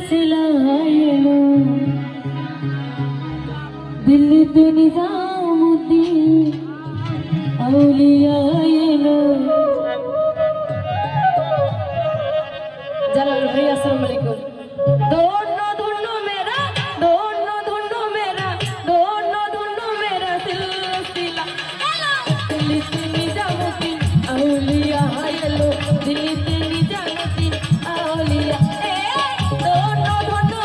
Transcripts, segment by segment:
सिलाएलो दिल्ली पे निजामुद्दीन औलिया एलो जलाल भाई अस्सलाम वालेकुम दोनों धुनो मेरा सिलसिला दिल्ली पे निजामुद्दीन औलिया एलो दिल्ली पे निजामुद्दीन औलिया दोनों धुनो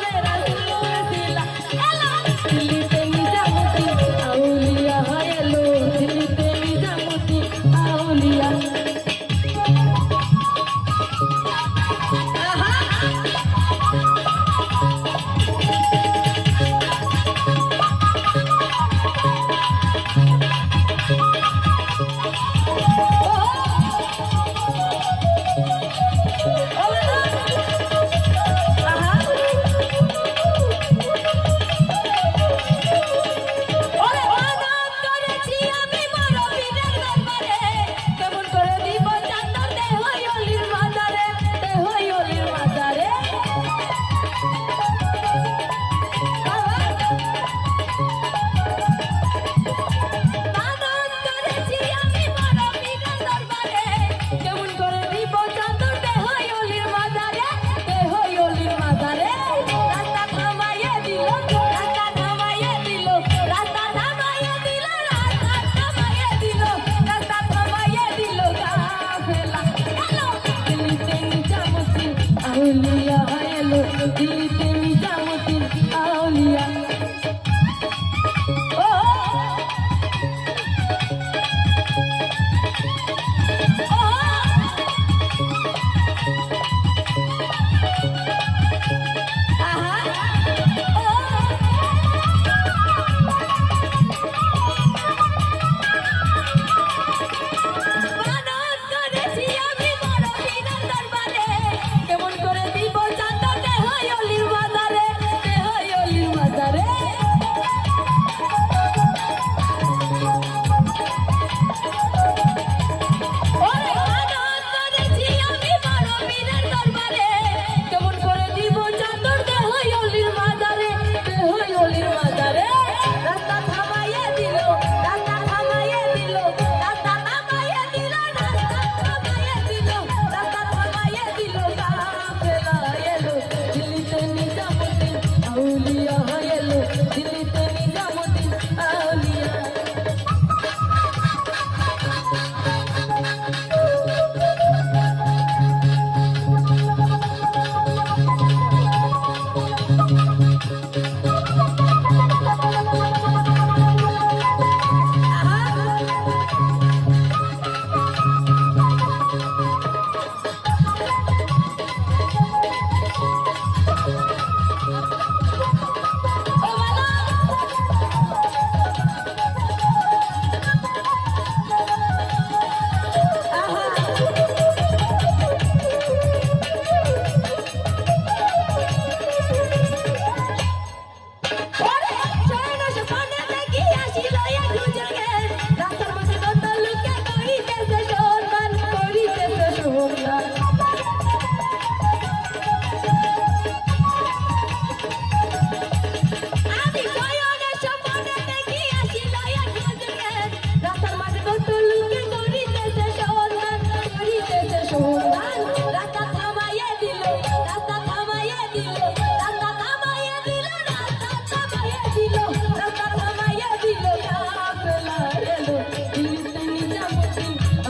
मेरा सिलसिला दिल्ली पे निजामुद्दीन औलिया एलो दिल्ली पे निजामुद्दीन औलिया औलिया एलो दिल्ली पे निजामुद्दीन औलिया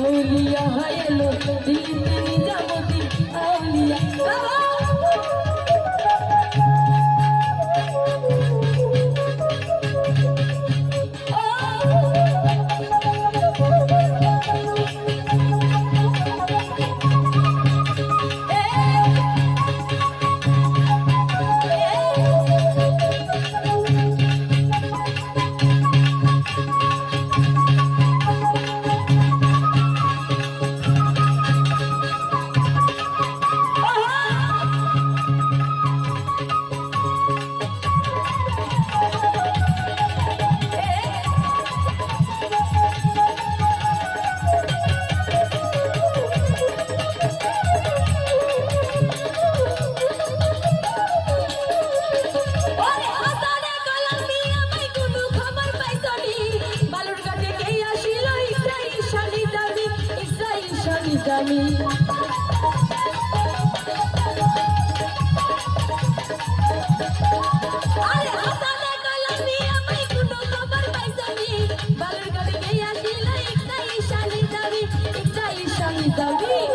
औलिया एलो दिल्ली पे निजामुद्दीन औलिया দামি আরে হাসানে কলমি আমি কোনো খবর পাইছনি বালুর গাড়ি গিয়া ছিল একটা ঈশানি দাবি